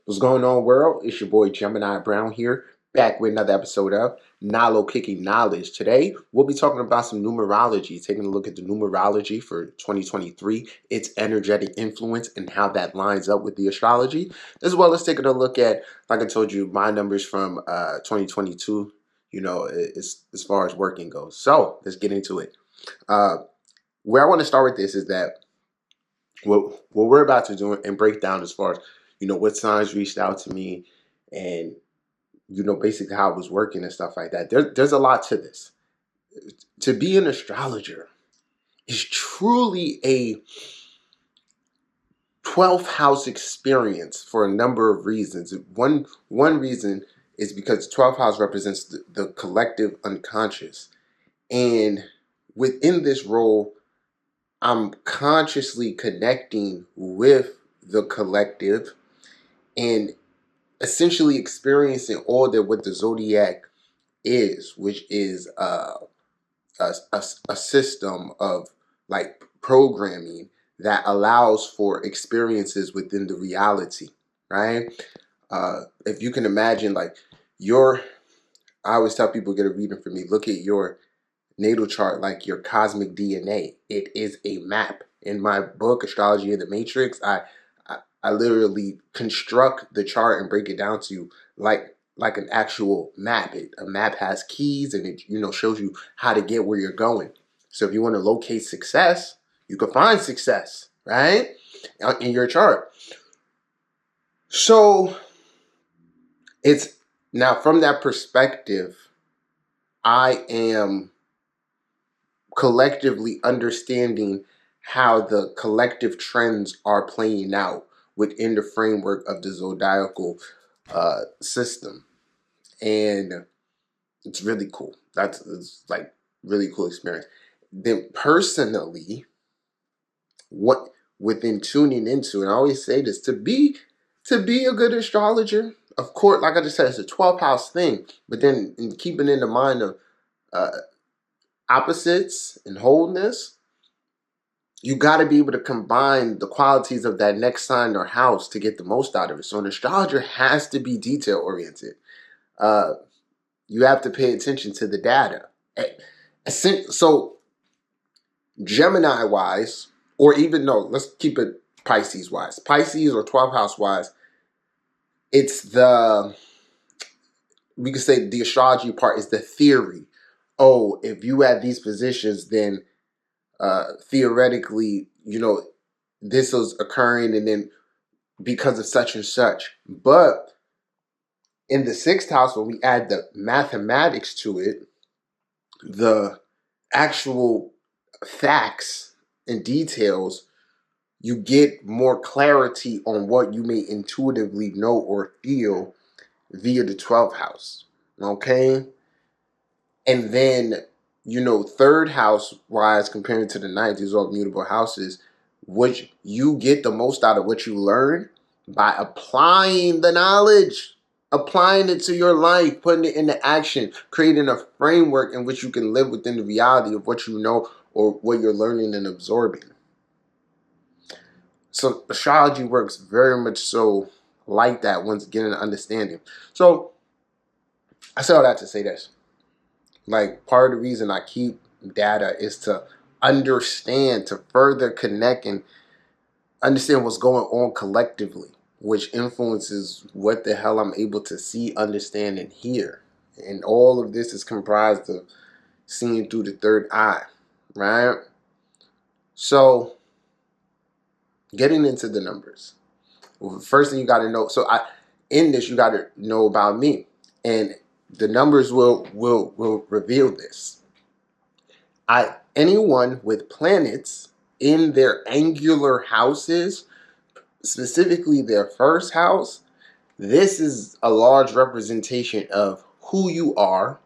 What's going on, world? It's your boy Gemini Brown here, back with another episode of Nalo Kicking Knowledge. Today, we'll be talking about some numerology, taking a look at the numerology for 2023, its energetic influence, and how that lines up with the astrology, as well as taking a look at, like I told you, my numbers from 2022, as far as working goes. So, let's get into it. Where I want to start with this is that what we're about to do and break down as far as what signs reached out to me and basically how it was working and stuff like that. There's a lot to this. To be an astrologer is truly a 12th house experience for a number of reasons. One reason is because 12th house represents the collective unconscious, and within this role I'm consciously connecting with the collective and essentially experiencing all that what the zodiac is, which is a system of like programming that allows for experiences within the reality, right? If you can imagine, like I always tell people, get a reading from me, look at your natal chart like your cosmic DNA. It is a map. In my book, Astrology of the Matrix, I literally construct the chart and break it down to you like an actual map. A map has keys and it shows you how to get where you're going. So if you want to locate success, you can find success, right? In your chart. So it's now from that perspective, I am collectively understanding how the collective trends are playing out within the framework of the zodiacal system, and it's really cool. It's like really cool experience. Then personally, what within tuning into, and I always say this, to be a good astrologer, of course, like I just said, it's a 12th house thing, but then in keeping in the mind of opposites and wholeness, you got to be able to combine the qualities of that next sign or house to get the most out of it. So an astrologer has to be detail oriented. You have to pay attention to the data. So Gemini wise, or even no, let's keep it Pisces wise. Pisces or 12th house wise, it's we could say the astrology part is the theory. Oh, if you have these positions, then theoretically, this was occurring and then because of such and such. But in the 6th house, when we add the mathematics to it, the actual facts and details, you get more clarity on what you may intuitively know or feel via the 12th house. Okay? And then, 3rd house wise, comparing to the 9th, these are all mutable houses, which you get the most out of what you learn by applying the knowledge, applying it to your life, putting it into action, creating a framework in which you can live within the reality of what you know or what you're learning and absorbing. So astrology works very much so like that once getting an understanding. So I say all that to say this. Like, part of the reason I keep data is to understand, to further connect and understand what's going on collectively, which influences what the hell I'm able to see, understand, and hear. And all of this is comprised of seeing through the third eye, right? So, getting into the numbers. Well, first thing you got to know, in this, you got to know about me. And the numbers will reveal this. Anyone with planets in their angular houses, specifically their 1st house, this is a large representation of who you are,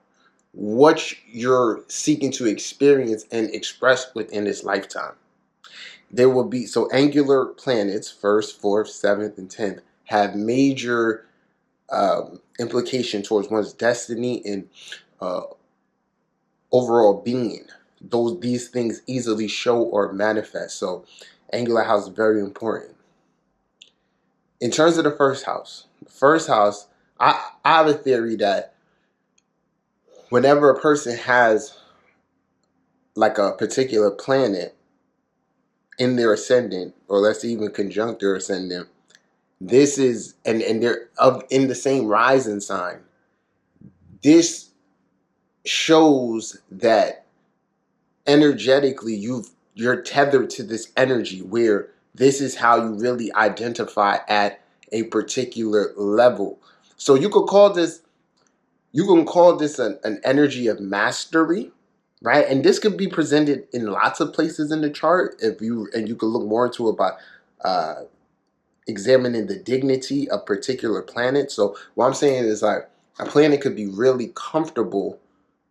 what you're seeking to experience and express within this lifetime. There will be, so angular planets, 1st, 4th, 7th, and 10th, have major implication towards one's destiny and overall being. These things easily show or manifest. So angular house is very important. In terms of the 1st house, first house, I have a theory that whenever a person has like a particular planet in their ascendant, or let's even conjunct their ascendant, this is, and they're in the same rising sign, this shows that energetically you're tethered to this energy where this is how you really identify at a particular level. So you can call this an energy of mastery, right? And this could be presented in lots of places in the chart, you can look more into it by examining the dignity of particular planets. So what I'm saying is, like, a planet could be really comfortable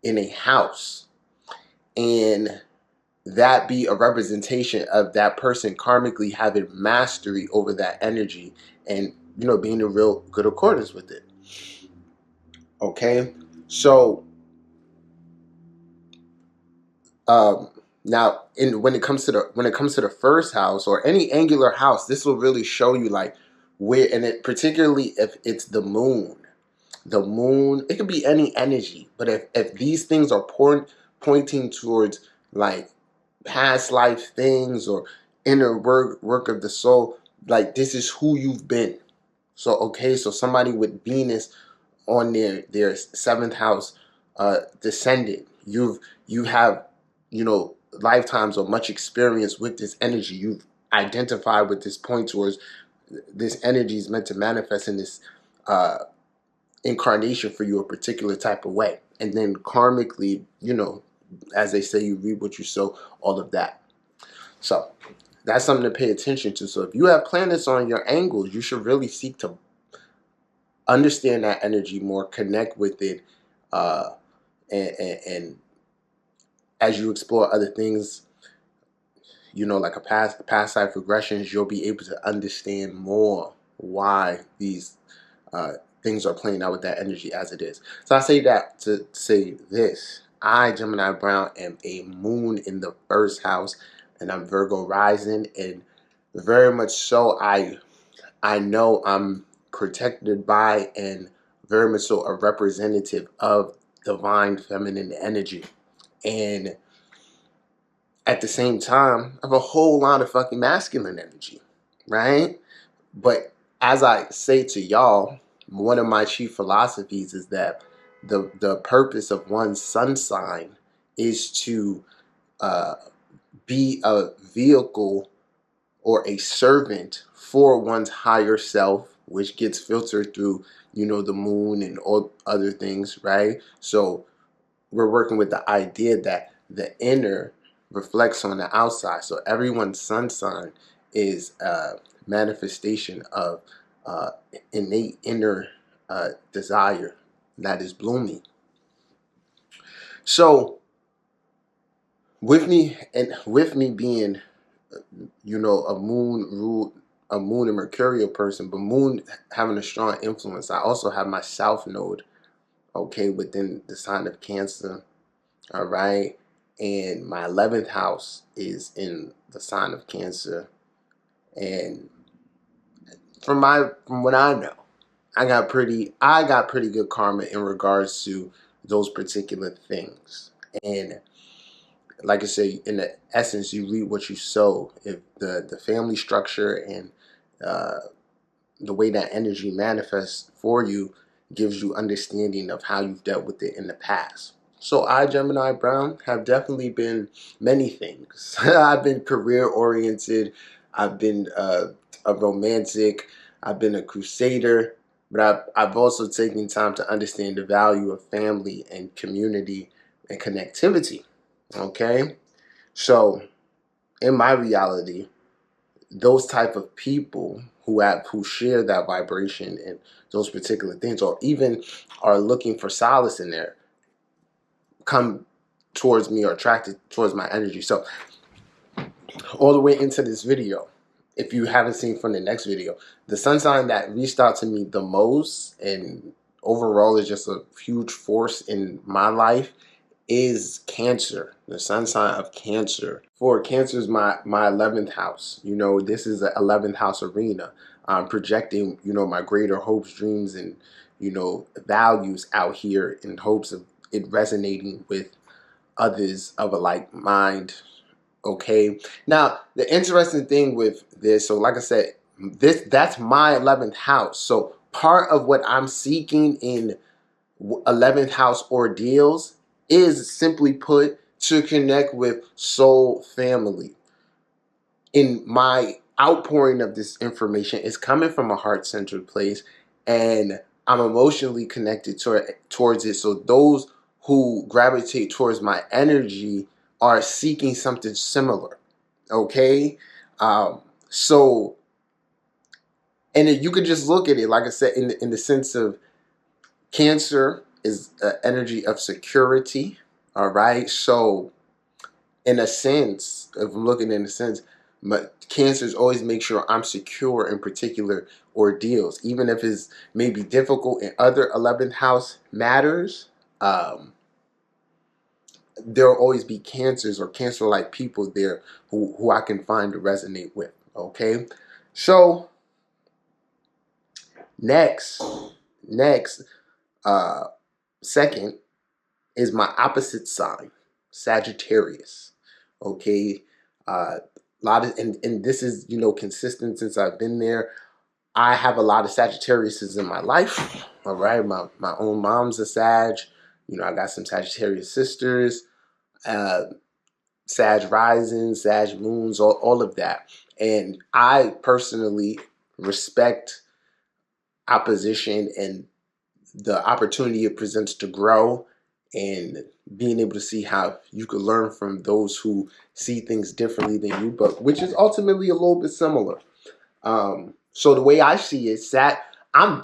in a house, and that be a representation of that person karmically having mastery over that energy and, being in real good accordance with it. Okay, so now when it comes to the first house or any angular house, this will really show you like where, and it particularly if it's the moon, it could be any energy, but if these things are pointing towards like past life things or inner work of the soul, like this is who you've been. So okay, so somebody with Venus on their seventh house descendant, you have lifetimes or much experience with this energy. You've identified with this point towards this energy is meant to manifest in this incarnation for you a particular type of way, and then karmically, as they say, you reap what you sow, all of that. So that's something to pay attention to. So if you have planets on your angles, you should really seek to understand that energy more, connect with it, and as you explore other things, like a past life regressions, you'll be able to understand more why these things are playing out with that energy as it is. So I say that to say this: I, Gemini Brown, am a moon in the first house, and I'm Virgo rising, and very much so I know I'm protected by and very much so a representative of divine feminine energy. And at the same time, I have a whole lot of fucking masculine energy, right? But as I say to y'all, one of my chief philosophies is that the purpose of one's sun sign is to be a vehicle or a servant for one's higher self, which gets filtered through, the moon and all other things, right? So we're working with the idea that the inner reflects on the outside. So everyone's sun sign is a manifestation of innate inner desire that is blooming. So with me being, a moon and mercurial person, but moon having a strong influence, I also have my south node, okay, within the sign of Cancer, all right, and my 11th house is in the sign of Cancer, and from what I know, I got pretty good karma in regards to those particular things. And like I say, in the essence, you reap what you sow. If the family structure and the way that energy manifests for you gives you understanding of how you've dealt with it in the past. So I, Gemini Brown, have definitely been many things. I've been career oriented. I've been a romantic. I've been a crusader. But I've also taken time to understand the value of family and community and connectivity. Okay? So in my reality, those type of people who share that vibration and those particular things, or even are looking for solace in there, come towards me or attracted towards my energy. So all the way into this video, if you haven't seen from the next video, the sun sign that reached out to me the most and overall is just a huge force in my life is Cancer, the sun sign of Cancer. For Cancer is my 11th house. This is the 11th house arena. I'm projecting, you know, my greater hopes, dreams, and, you know, values out here in hopes of it resonating with others of a like mind. Okay. Now, the interesting thing with this, so like I said, that's my 11th house. So part of what I'm seeking in 11th house ordeals is, simply put, to connect with soul family. In my outpouring of this information is coming from a heart-centered place, and I'm emotionally connected towards it. So those who gravitate towards my energy are seeking something similar. Okay. So, and if you could just look at it, like I said, in the sense of Cancer is energy of security. All right. So in a sense, if I'm looking in a sense, Cancers always make sure I'm secure in particular ordeals, even if it's maybe difficult in other 11th house matters. There'll always be Cancers or Cancer-like people there who I can find to resonate with. Okay. So next, uh, second is my opposite sign, Sagittarius. Okay. Lot of, and this is, you know, consistent since I've been there. I have a lot of Sagittariuses in my life. All right. My own mom's a Sag. You know, I got some Sagittarius sisters, Sag rising, Sag moons, all of that. And I personally respect opposition and the opportunity it presents to grow, and being able to see how you could learn from those who see things differently than you, but which is ultimately a little bit similar. So the way I see it, I'm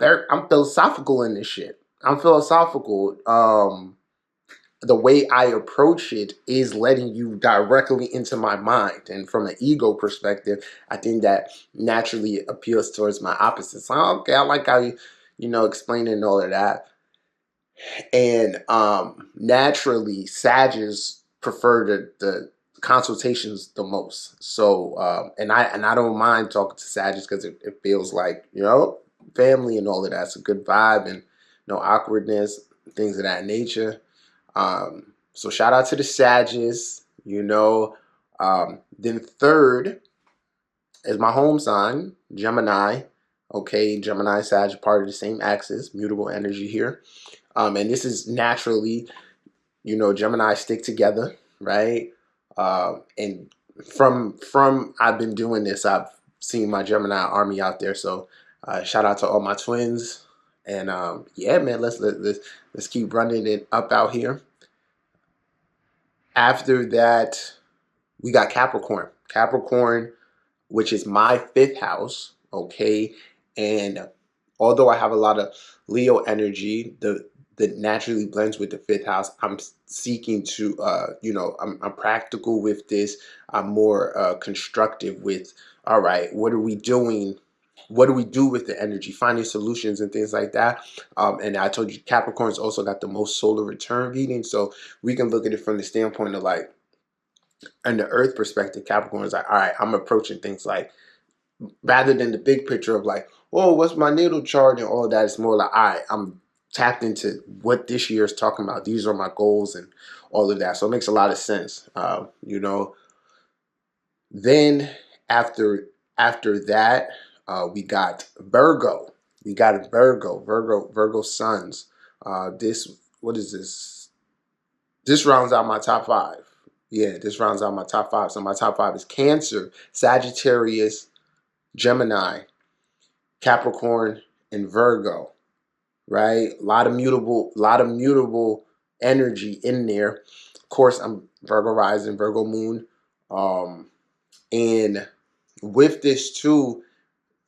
philosophical in this shit. I'm philosophical. The way I approach it is letting you directly into my mind, and from an ego perspective, I think that naturally appeals towards my opposite. So okay, I like how you know, explaining all of that. And naturally, Sages prefer the consultations the most. So and I don't mind talking to Sages because it feels like, you know, family and all of that's a good vibe, and no awkwardness, things of that nature. So shout out to the Sages, you know. Then third is my home sign, Gemini. Okay, Gemini, Sag, part of the same axis, mutable energy here. And this is naturally, you know, Gemini stick together, right? And from I've been doing this, I've seen my Gemini army out there. So shout out to all my twins, and yeah, man, let's keep running it up out here. After that, we got Capricorn. Capricorn, which is my 5th house, okay? And although I have a lot of Leo energy, that naturally blends with the 5th house, I'm seeking to, you know, I'm practical with this. I'm more constructive with, all right, what are we doing? What do we do with the energy? Finding solutions and things like that. And I told you Capricorn's also got the most solar return reading. So we can look at it from the standpoint of like, in the earth perspective, Capricorn is like, all right, I'm approaching things like, rather than the big picture of like, oh, what's my natal chart and all that, it's more like, all right, I'm tapped into what this year is talking about. These are my goals and all of that. So it makes a lot of sense, you know. Then after that, we got Virgo. We got Virgo sons. What is this? This rounds out my top 5. Yeah, this rounds out my top 5. So my top 5 is Cancer, Sagittarius, Gemini, Capricorn, and Virgo. Right? A lot of mutable energy in there. Of course, I'm Virgo rising, Virgo moon. And with this too,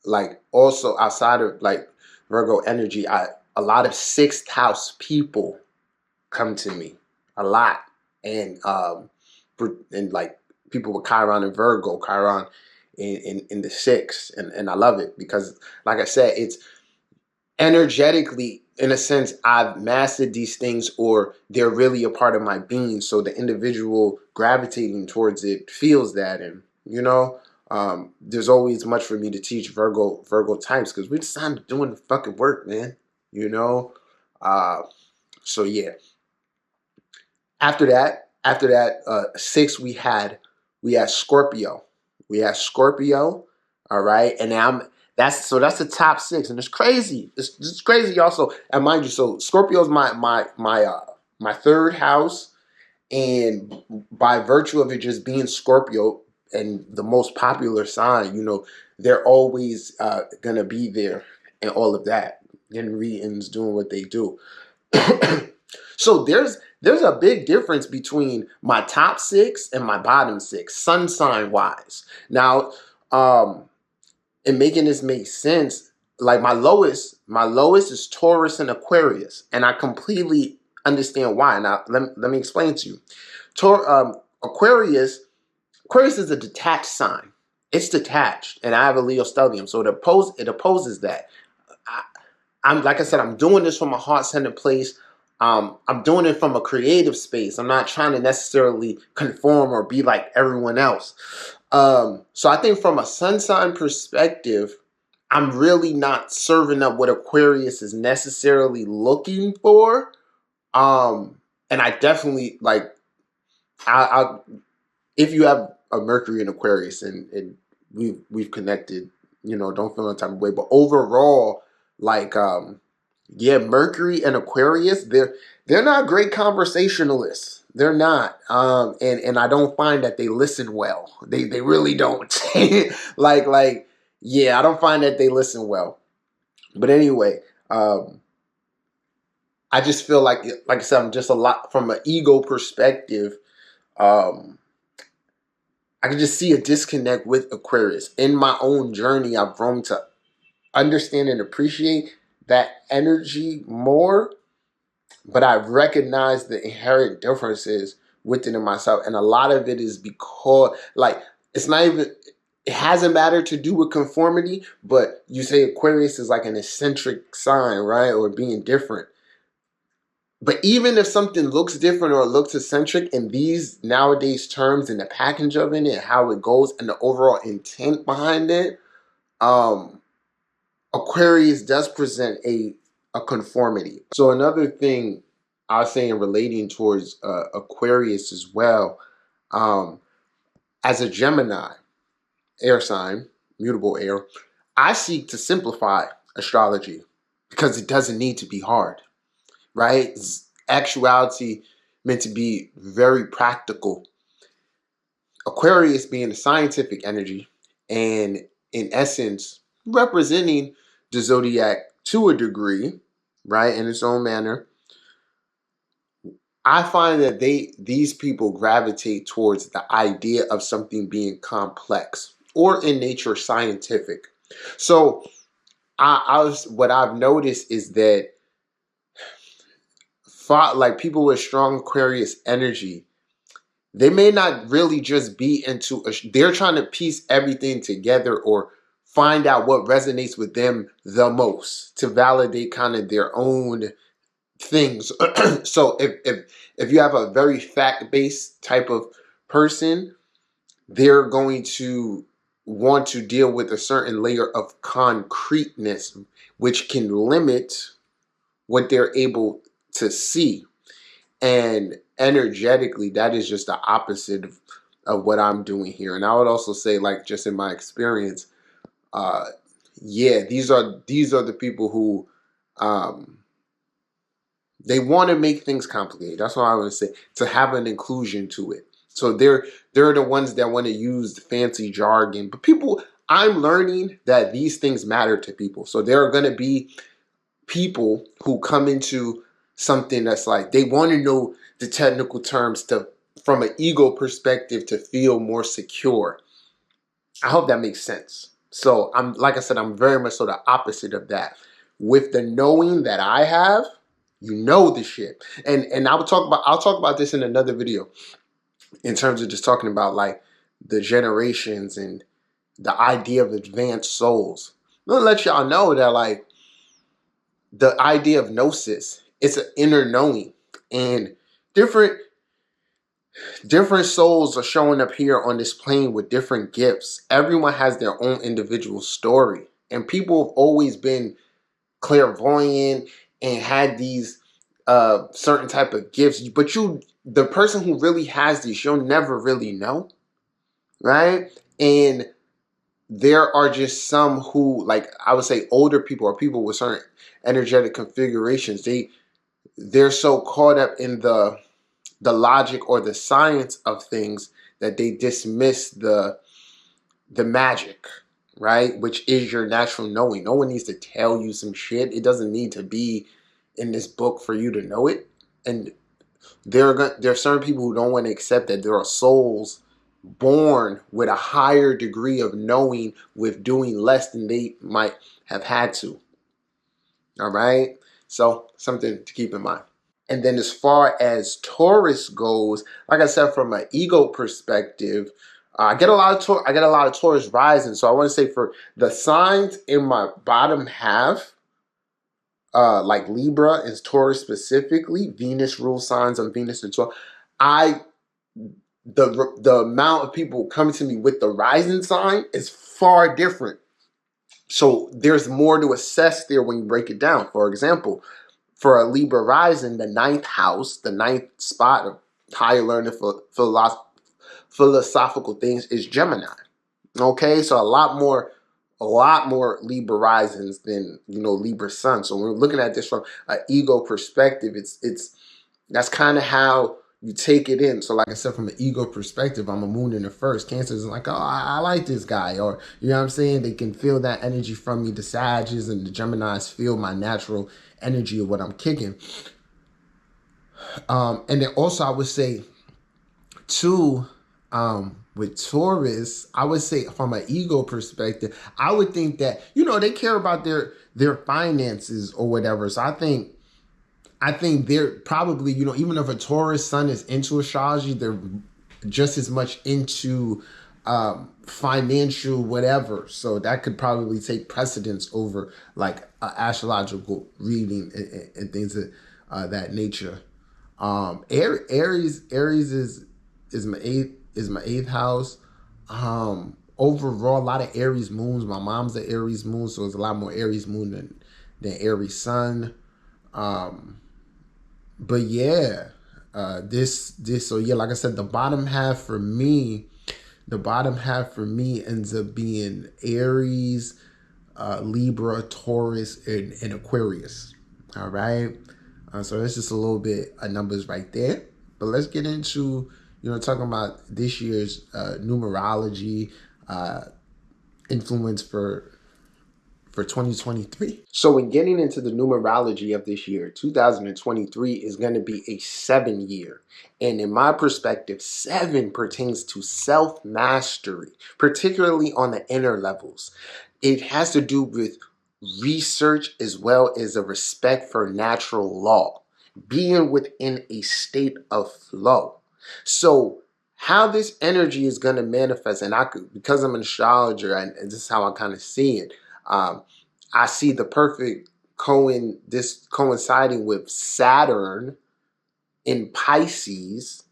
like also outside of like Virgo energy, a lot of 6th house people come to me. A lot. And like people with Chiron and Virgo, Chiron in the 6th, and I love it because, like I said, it's energetically, in a sense, I've mastered these things, or they're really a part of my being. So the individual gravitating towards it feels that, and you know, There's always much for me to teach Virgo types because we're just not doing the fucking work, man. You know? So yeah. After that, 6 we had Scorpio. We had Scorpio, all right, and now that's the top 6, and it's crazy. It's crazy, y'all. So, and mind you, so Scorpio's my third house, and by virtue of it just being Scorpio and the most popular sign, you know, they're always gonna be there and all of that, getting readings, doing what they do. So there's a big difference between my top 6 and my bottom 6, sun sign wise. Now, in making this make sense, like my lowest is Taurus and Aquarius, and I completely understand why. Now let me explain to you. Aquarius is a detached sign. It's detached, and I have a Leo stellium, so it opposes that. I'm like I said, I'm doing this from a heart-centered place. I'm doing it from a creative space. I'm not trying to necessarily conform or be like everyone else. So I think from a sun sign perspective, I'm really not serving up what Aquarius is necessarily looking for. And I definitely like, I if you have a Mercury in Aquarius and we've connected, you know, don't feel any type of way. But overall, like, yeah, Mercury and Aquarius, they're not great conversationalists. They're not. And I don't find that they listen well. They really don't. Yeah, I don't find that they listen well. But anyway, I just feel like I said, I'm just a lot from an ego perspective. I can just see a disconnect with Aquarius. In my own journey, I've grown to understand and appreciate that energy more, but I've recognized the inherent differences within myself. And a lot of it is because, like, it's not even, it hasn't mattered to do with conformity, but you say Aquarius is like an eccentric sign, right? Or being different. But even if something looks different or looks eccentric in these nowadays terms and the package of it and how it goes and the overall intent behind it, Aquarius does present a conformity. So another thing I was saying relating towards Aquarius as well, as a Gemini, air sign, mutable air, I seek to simplify astrology because it doesn't need to be hard, right? It's actuality meant to be very practical. Aquarius being a scientific energy and in essence representing the zodiac to a degree, right, in its own manner, I find that these people gravitate towards the idea of something being complex or in nature scientific. So what I've noticed is that like people with strong Aquarius energy, they may not really just be into they're trying to piece everything together or find out what resonates with them the most to validate kind of their own things. So if you have a very fact-based type of person, they're going to want to deal with a certain layer of concreteness, which can limit what they're able to see. And energetically, that is just the opposite of what I'm doing here. And I would also say, like, just in my experience, yeah, these are the people who they want to make things complicated. That's what I would say, to have an inclusion to it. So they're the ones that want to use the fancy jargon. But people, I'm learning that these things matter to people. So there are going to be people who come into something that's like they want to know the technical terms to from an ego perspective to feel more secure. I hope that makes sense. So I'm like I said, I'm very much so the opposite of that. With the knowing that I have, you know the shit. And I'll talk about this in another video in terms of just talking about like the generations and the idea of advanced souls. I'm gonna let y'all know that like the idea of gnosis, it's an inner knowing and different Different souls are showing up here on this plane with different gifts. Everyone has their own individual story. And people have always been clairvoyant and had these certain type of gifts. But the person who really has these, you'll never really know. Right? And there are just some who, like I would say older people or people with certain energetic configurations, they're so caught up in the logic or the science of things that they dismiss the magic, right? Which is your natural knowing. No one needs to tell you some shit. It doesn't need to be in this book for you to know it. And there are certain people who don't want to accept that there are souls born with a higher degree of knowing with doing less than they might have had to. All right? So something to keep in mind. And then as far as Taurus goes, like I said, from an ego perspective, I get a lot of Taurus rising. So I want to say for the signs in my bottom half, like Libra and Taurus specifically, Venus rule signs on Venus and Taurus, the amount of people coming to me with the rising sign is far different. So there's more to assess there when you break it down. For example, for a Libra rising, the 9th house, the 9th spot of higher learning for philosophical things is Gemini. Okay, so a lot more Libra risings than Libra sun. So when we're looking at this from an ego perspective, it's that's kind of how you take it in. So like I said, from an ego perspective, I'm a moon in the first. Cancer is like, oh, I like this guy, or you know what I'm saying? They can feel that energy from me. The Sages and the Geminis feel my natural energy of what I'm kicking. And then also I would say too, with Taurus, I would say from an ego perspective, I would think that, they care about their finances or whatever. So I think they're probably, even if a Taurus sun is into astrology, they're just as much into financial whatever. So that could probably take precedence over like astrological reading and things of that nature. Aries is my eighth house. Overall, a lot of Aries moons. My mom's an Aries moon, so it's a lot more Aries moon than Aries sun. But yeah, so yeah, like I said, the bottom half for me ends up being Aries, Libra, Taurus, and Aquarius. All right. So that's just a little bit of numbers right there. But let's get into, talking about this year's numerology influence for 2023. So when getting into the numerology of this year, 2023 is going to be a 7 year. And in my perspective, 7 pertains to self-mastery, particularly on the inner levels. It has to do with research as well as a respect for natural law, being within a state of flow. So how this energy is going to manifest, and because I'm an astrologer, and this is how I kind of see it, I see the perfect coinciding with Saturn in Pisces,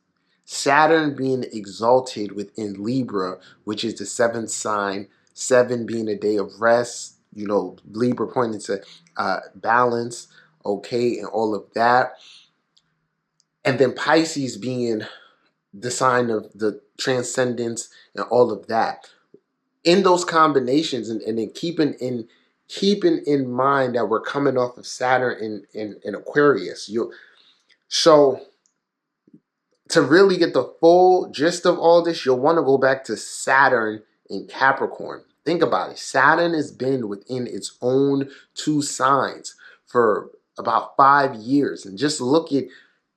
Saturn being exalted within Libra, which is the 7th sign, 7 being a day of rest, Libra pointing to balance, okay, and all of that. And then Pisces being the sign of the transcendence and all of that. In those combinations, and then keeping in mind that we're coming off of Saturn in Aquarius. So to really get the full gist of all this, you'll want to go back to Saturn in Capricorn. Think about it. Saturn has been within its own 2 signs for about 5 years. And just look at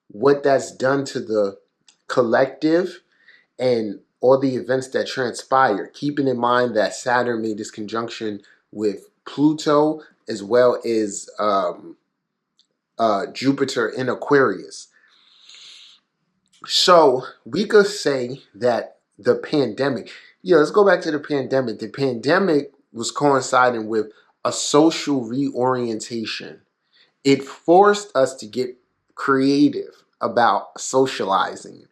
what that's done to the collective and all the events that transpire, keeping in mind that Saturn made this conjunction with Pluto as well as Jupiter in Aquarius. So we could say that the pandemic, let's go back to the pandemic. The pandemic was coinciding with a social reorientation. It forced us to get creative. about socializing.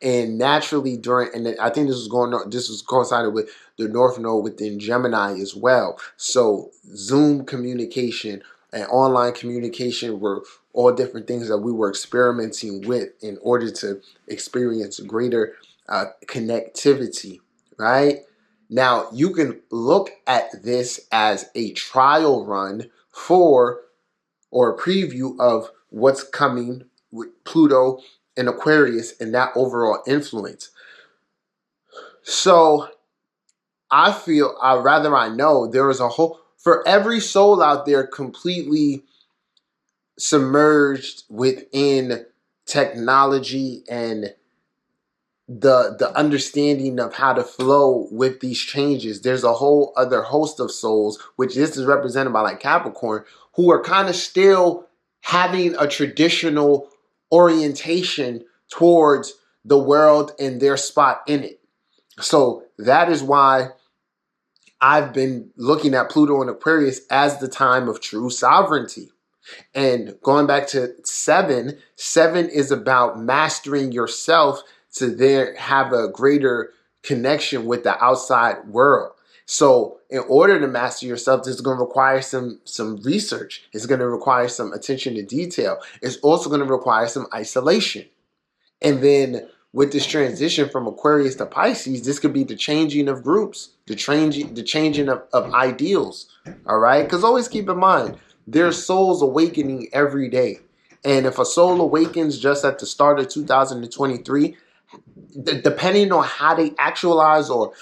And naturally and I think this was coincided with the North Node within Gemini as well. So Zoom communication and online communication were all different things that we were experimenting with in order to experience greater connectivity, right? Now, you can look at this as a trial run for, or a preview of what's coming with Pluto and Aquarius and that overall influence. So I feel, I know there is for every soul out there completely submerged within technology and the understanding of how to flow with these changes, there's a whole other host of souls, which this is represented by like Capricorn, who are kind of still having a traditional orientation towards the world and their spot in it. So that is why I've been looking at Pluto and Aquarius as the time of true sovereignty. And going back to 7 is about mastering yourself to have a greater connection with the outside world. So in order to master yourself, this is going to require some research. It's going to require some attention to detail. It's also going to require some isolation. And then with this transition from Aquarius to Pisces, this could be the changing of groups, the changing of ideals. All right? Because always keep in mind, there's souls awakening every day. And if a soul awakens just at the start of 2023, depending on how they actualize or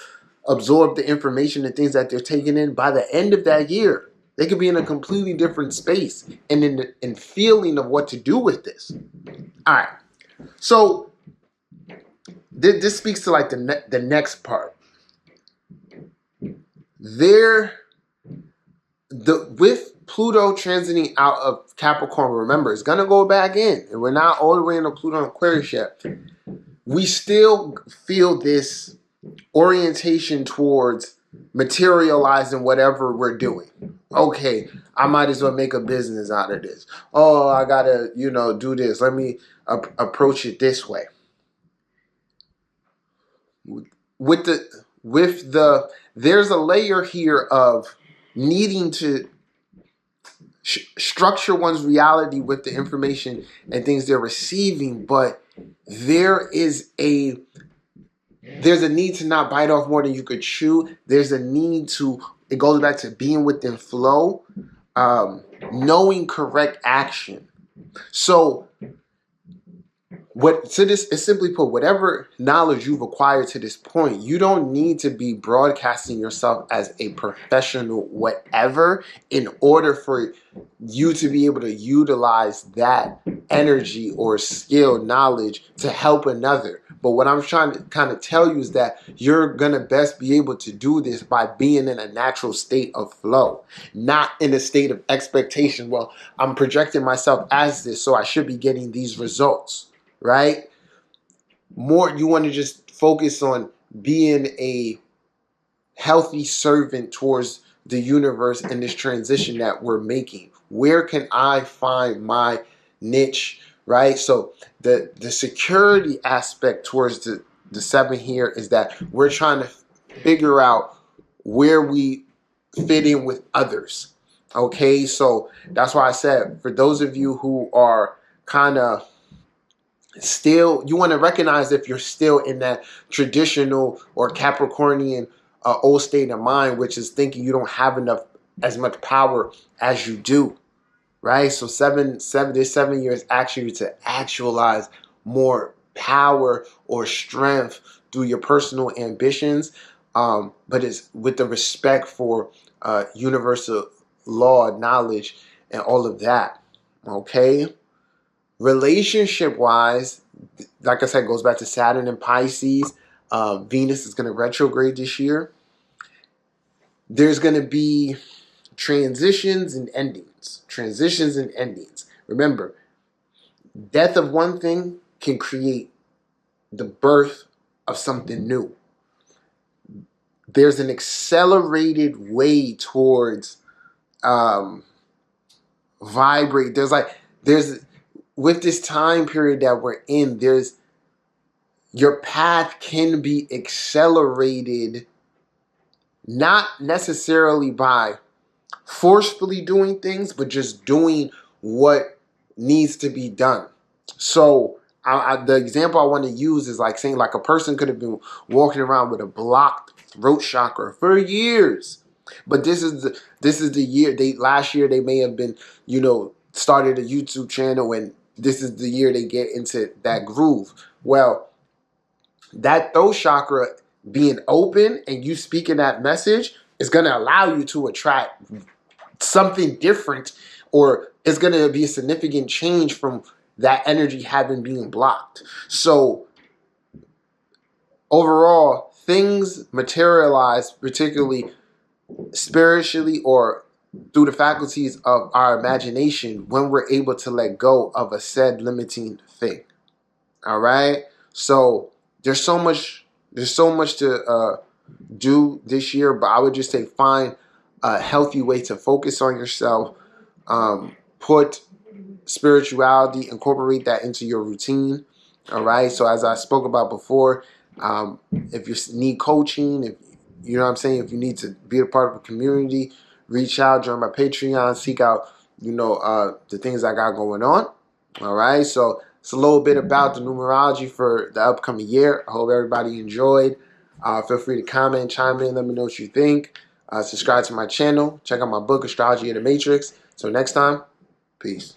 absorb the information and things that they're taking in, by the end of that year, they could be in a completely different space and in feeling of what to do with this. All right. So this speaks to like the next part. With Pluto transiting out of Capricorn, remember, it's going to go back in. And we're not all the way into Pluto and Aquarius yet. We still feel this orientation towards materializing whatever we're doing. Okay, I might as well make a business out of this. Oh, I got to, do this. Let me approach it this way. There's a layer here of needing to structure one's reality with the information and things they're receiving, but there's a need to not bite off more than you could chew. There's a need to, it goes back to being within flow, knowing correct action. So it's simply put, whatever knowledge you've acquired to this point, you don't need to be broadcasting yourself as a professional whatever in order for you to be able to utilize that energy or skill, knowledge to help another. But what I'm trying to kind of tell you is that you're going to best be able to do this by being in a natural state of flow, not in a state of expectation. Well, I'm projecting myself as this, so I should be getting these results. Right? More, you want to just focus on being a healthy servant towards the universe in this transition that we're making. Where can I find my niche? Right? So the security aspect towards the 7 here is that we're trying to figure out where we fit in with others. Okay? So that's why I said, for those of you who are kind of still, you want to recognize if you're still in that traditional or Capricornian old state of mind, which is thinking you don't have as much power as you do, right? So this 7 years actually to actualize more power or strength through your personal ambitions, but it's with the respect for universal law, knowledge, and all of that. Okay. Relationship-wise, like I said, goes back to Saturn and Pisces. Venus is going to retrograde this year. There's going to be transitions and endings. Transitions and endings. Remember, death of one thing can create the birth of something new. There's an accelerated way towards vibrate. with this time period that we're in, your path can be accelerated, not necessarily by forcefully doing things, but just doing what needs to be done. So the example I want to use is like saying like a person could have been walking around with a blocked throat chakra for years, but this is the year last year they may have been, you know, started a YouTube channel, and this is the year they get into that groove. Well, that throat chakra being open and you speaking that message is going to allow you to attract something different, or it's going to be a significant change from that energy having been blocked. So overall, things materialize, particularly spiritually or through the faculties of our imagination, when we're able to let go of a said limiting thing. All right. So there's so much to do this year, but I would just say find a healthy way to focus on yourself. Put spirituality, incorporate that into your routine. All right. So as I spoke about before, if you need coaching, if you know what I'm saying, if you need to be a part of a community, reach out, join my Patreon, seek out, you know, the things I got going on. All right. So it's a little bit about the numerology for the upcoming year. I hope everybody enjoyed. Feel free to comment, chime in, let me know what you think. Subscribe to my channel. Check out my book, Astrology of the Matrix. So next time, peace.